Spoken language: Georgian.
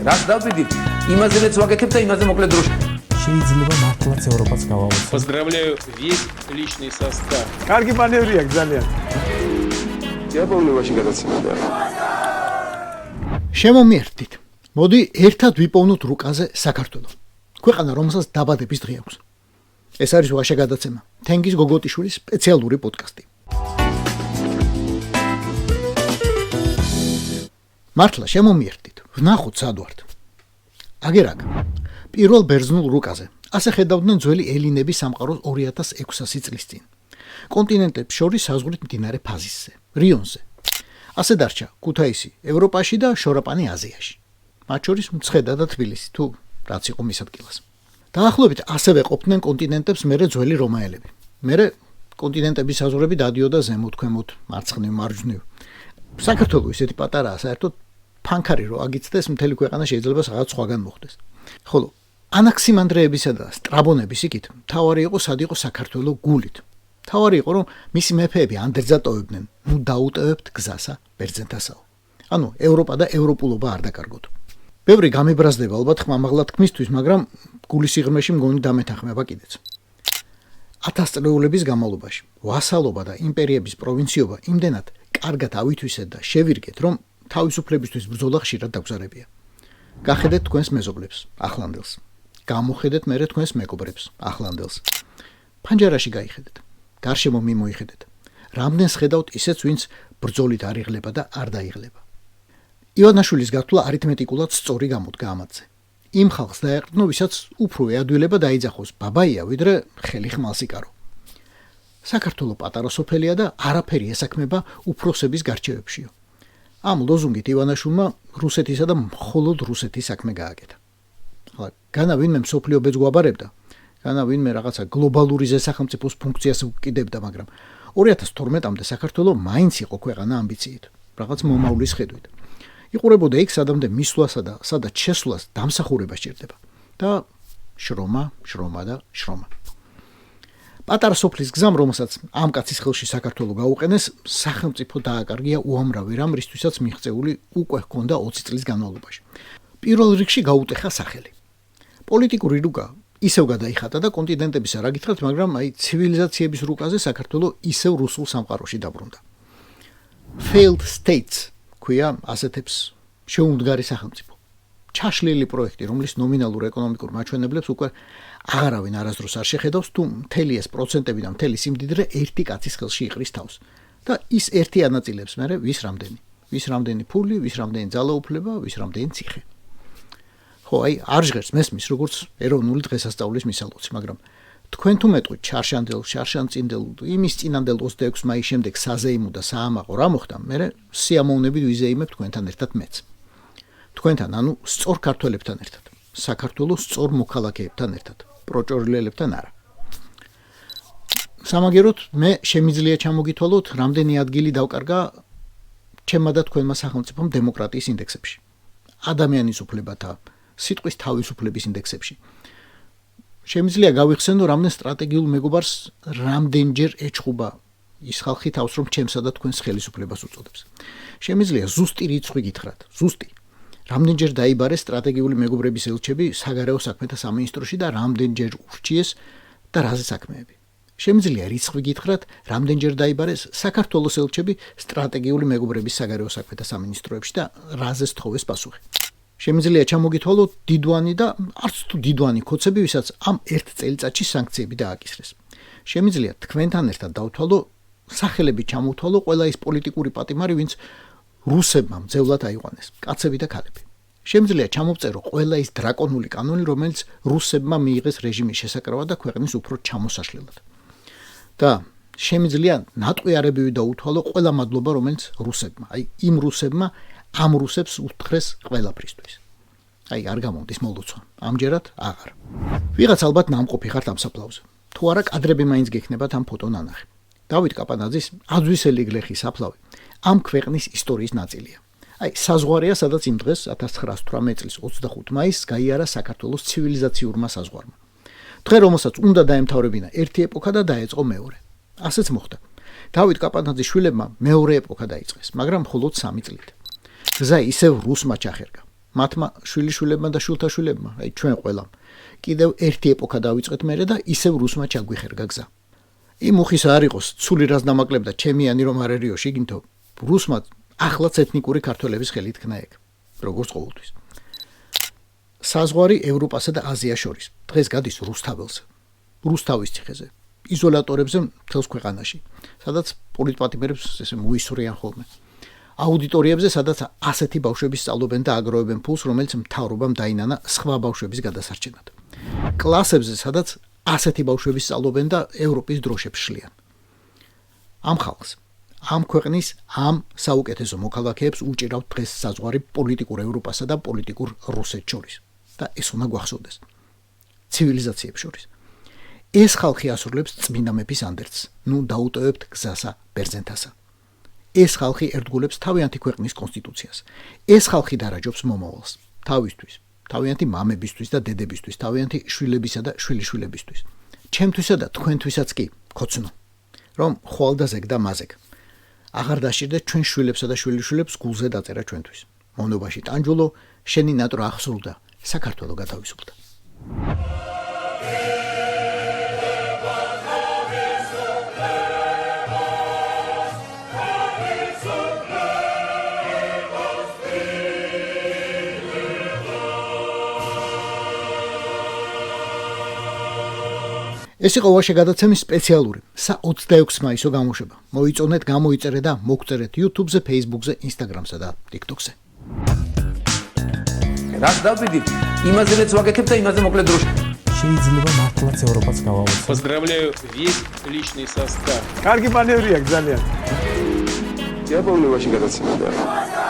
რას დავდივით, იმაზე მეც ვაკეთებ და იმაზე მოკლედ დროში. შეიძლება მართლაც ევროპაც გავავოცო. Поздравляю весь личный состав. კარგი მანევრია ძალიან. დიაპოვნებაში გადაცემდა. შემომიერთდით. მოდი ერთად ვიპოვნოთ რუკაზე საქართველოს. ქვეყანა, რომელსაც დაბადების დღე აქვს. ეს არის ვაშა გადაცემა. თენგიზ გოგოტიშვილის სპეციალური პოდკასტი. მართლა შემომიერთდით. ვნახოთ სად ვართ. აგერაკ. პირველ ბერძნულ რუკაზე. ასე ხედავდნენ ძველი ელინების სამყაროს 2600 წლის წინ. კონტინენტებს შორის საზღვრით მდინარე ფაზისზე, რიონზე. ასე დარჩა ქუთაისი ევროპაში და შორაპანი აზიაში. მათ შორის მცხედა და თბილისი თუ რაც იყო მის ადგილას. დაახლოებით ასევე ყოფდნენ კონტინენტებს მერე ძველი რომაელები. მერე კონტინენტების საზღვრები დადიოდა ზემოთ, ქვემოთ, მარცხნივ, მარჯვნივ. საქართველოს ისეთი პატარაა, საერთოდ ფანქარი რო აგიცდეს, მთელი ქვეყანა შეიძლება რაღაც სხვაგან მოხდეს. ხოლო ანაქსიმანდრეებისა და სტრაბონების იქით თავარი იყო სად იყო საქართველოს გულით. თავარი იყო რომ მისი მეფეები ანდერძატოვებდნენ, ნუ დაუტევებთ გზასა ბერძენთასაო. ანუ ევროპა და ევროპულობა არ დაკარგოთ. ბევრი გამებრაზდება ალბათ ხმამაღლა თქმისთვის, მაგრამ გულის სიღრმეში მგონი დამეთანხმება კიდეც. 1000 წლეულების განმავლობაში ვასალობა და იმპერიების პროვინციობა იმდენად კარგად ავითვისეთ და შევირგეთ, რომ თავისუფლებისთვის ბრძოლა ხშირად დაგზარებია. გახედეთ თქვენს მეზობლებს, ახლანდელს. გამოხედეთ მერე თქვენს მეგობრებს, ახლანდელს. ფანჯარაში გაიხედეთ. გარშემო მიმოიხედეთ. რამდენს ხედავთ ისეც, ვინც ბრძოლით არ იღლება და არ დაიღლება. ივანაშვილის გათვლა არითმეტიკულად სწორი გამოდგა ამათზე. იმ ხალხს დაეყრდნო, ვისაც უფრო ეადვილება დაიძახოს ბაბაია, ვიდრე ხელი ხმალს იკარო. საქართველოს პატარა სოფელია და არაფერი ესაქმება უფროსების გარჩევებშიო. ამ ლოზუნგით ივანაშვილმა რუსეთისა და მხოლოდ რუსეთის საქმე გააკეთა. ახლა განა ვინმე მსოფლიო ბეძ გვაბარებდა, განა ვინმე რაღაცა გლობალური ზესახელმწიფოს ფუნქციას უკიდებდა, მაგრამ 2012-მდე საქართველოს მაინც იყო ქვეყანა ამბიციით, რაღაც მომავლის ხედვით. იყურებოდა იქ სადამდე მისვლასა და სადაც შესვლას დამსახურება სჭირდება და შრომა და შრომა. პატარა სოფლის გზამ, რომელსაც ამ კაცის ხელში საქართველოს გაუყენეს, სახელმწიფო დააკარგია უამრავი რამ, რისთვისაც მიღწეული უკვე ჰქონდა 20 წლის განმავლობაში. პირველ რიგში გაუტეხა სახელი. პოლიტიკური რუკა ისევ გადაიხატა და კონტინენტების არ აგითხრათ, მაგრამ ცივილიზაციების რუკაზე საქართველოს ისევ რუსულ სამყაროში დაბრუნდა. Failed states ქვია ასეთებს შეუმდგარი სახელმწიფო. ჩაშლილი პროექტი, რომლის ნომინალურ ეკონომიკურ მაჩვენებლებს უკვე აღარავინ არასდროს არ შეხედავს, თუ მთელი ეს პროცენტები და მთელი სიმდიდრე ერთი კაცის ხელში იყრის თავს. და ის ერთი ანაწილებს მერე ვის რამდენი ფული, ვის რამდენი ძალაუფლება, ვის რამდენი ციხე. ხო, არ ჟღერს მესმის როგორც ეროვნული დღესასწაულის მისალოცი, მაგრამ თქვენ თუ მეტყვით შარშანწინდელ, იმის წინანდელ 26 მაისის შემდეგ საზეიმო და საამაყო რა მოხდა, მერე სიამოვნებით ვიზეიმებ თქვენთან ერთად მეც. თქვენთან, ანუ სწორ ქართველებთან ერთად, საქართველოს სწორ მოქალაქეებთან ერთად, პროჭორილელებთან არა. სამაგეროთ მე შემიძლია ჩამოგითვალოთ, რამდენი ადგილი დავკარგა ჩემმა და თქვენმა სახელმწიფომ დემოკრატიის ინდექსებში, ადამიანის უფლებათა, სიტყვის თავისუფლების ინდექსებში. შემიძლია გავიხსენო, რამდენ სტრატეგიულ მეგობარს რამდენჯერ ეჩხუბა ის ხალხი თავს, რომ ჩემსა და თქვენს ხელისუფლებას უწოდებს. შემიძლია ზუსტი რიცხვი გითხრათ, ზუსტი. რამდენჯერ დაიბარეს სტრატეგიული მეგობრების ელჩები საგარეო საქმეთა სამინისტროში და რამდენჯერ ურჩიეს და რაზე საქმეები. შემიძლია რიცხვი გითხრათ, რამდენჯერ დაიბარეს საქართველოს ელჩები სტრატეგიული მეგობრების საგარეო საქმეთა სამინისტროებში და რაზე სთხოვეს პასუხი. შემიძლია ჩამოგითვალოთ დიდვანი და არც თუ დიდვანი ქოცები, ვისაც ამ ერთ წელიწადში სანქციები დააკისრეს. შემიძლია თქვენთან ერთად დავთვალო, სახელები ჩამოვთვალო ყველა ის პოლიტიკური პატიმარი, ვინც რუსებმა მძევლად აიყვანეს, კაცები და ქალები. შემიძლია ჩამოვწერო ყველა ის დრაკონული კანონი, რომელიც რუსებმა მიიღეს რეჟიმის შესაკრავად და ქვეყნის უფრო ჩამოსაშლელად. და შემიძლია ნატყვიარებივი დაუთვალო ყველა მადლობა, რომელიც რუსებმა, იმ რუსებმა ამ რუსებს უთხრეს ყველაფრისთვის. არ გამომდის მოლოცვა, ამჯერად აღარ. ვიღაც ალბათ ნამყოფი ხართ ამ საფლავზე. თუ არა კადრები მაინც გექნებათ ამ ფოტო ნანახი. დავით კაპანაძის აძვისელი გლეხის საფლავი ამ ქვეყნის ისტორიის ნაწილია. საზღვარია, სადაც იმ დღეს 1918 წლის 25 მაისს გაიარა საქართველოს ცივილიზაციურმა საზღვარმა. დღე, რომელსაც უნდა დაემთავრებინა ერთი ეპოქა და დაეწყო მეორე. ასეც მოხდა. დავით კაპანაძის შვილებმა მეორე ეპოქა დაიწყეს, მაგრამ მხოლოდ 3 წლით. გზა ისევ რუსმა ჩახერგა. მათმა შვილიშვილებმა და შვილთაშვილებმა, აი ჩვენ ყველამ, კიდევ ერთი ეპოქა დავიწყეთ მერე და ისევ რუსმა ჩაგვიხერგა გზა. იმ მუხის არ იყოს, ცული რას დამაკლებდა ჩემიანი რომ არ ერიოში, იგინთო, რუსმა ახლაც ეთნიკური ქართველების ხელით ქნა ეგ, როგორც ყოველთვის. საზღვარი ევროპასა და აზიას შორის დღეს გადის რუსთაველზე, რუსთავის ციხეზე, იზოლატორებზე მთელს ქვეყანაში, სადაც პოლიტპატიმრებს ესე მოისურიან ხოლმე. აუდიტორიებზე, სადაც ასეთი ბავშვები სწავლობენ და აგროვებენ ფულს, რომელიც მთავრობამ დაინანა სხვა ბავშვების გადასარჩენად. კლასებზე, სადაც ასეთი ბავშვები სწავლობენ და ევროპის დროშებს შლიან. ამ ხალხს, ამ ქვეყნის, ამ საუკეთესო მოქალაქეებს უჭირავთ დღეს საზღვარი პოლიტიკურ ევროპასა და პოლიტიკურ რუსეთს შორის. და ეს უნდა გვახსოვდეს. ცივილიზაციებს შორის. ეს ხალხი ასრულებს წმინდა მეფის ანდერძს. ნუ დაუტოვებთ გზასა ბერძენთასა. ეს ხალხი ერთგულებს თავიანთი ქვეყნის კონსტიტუციას. ეს ხალხი დარაჯობს მომავალს, თავისთვის, თავიანთი მამებისთვის და დედებისთვის, თავიანთი შვილებისა და შვილიშვილებისთვის. ჩემთვისა და თქვენთვისაც კი, ქოცნო, რომ ხვალ და ზეგ და მაზეგ. აღარ დაშირდეთ ჩვენ შვილებსა და შვილიშვილებს გულზე დაწერა ჩვენთვის. მონობაში ტანჯულო, შენი ნატვრა ახსრულდა, საქართველო გათავისუფლდა. ეს იყო ვაშე გადაცემის სპეციალური სა-26 მაისო გამოშვება. მოიწონეთ, გამოიწერეთ და მოგწერეთ YouTube-ზე, Facebook-ზე, Instagram-სა და TikTok-ზე. რაც დავიდით, იმაზე რაც ვაკეთებ და იმაზე მოკლედ დროში. შეიძლება მართლაც ევროპაც გავაუწყო. Поздравляю весь личный состав. კარგი მანევრია ძალიან. Я помню ваши გადაცემები.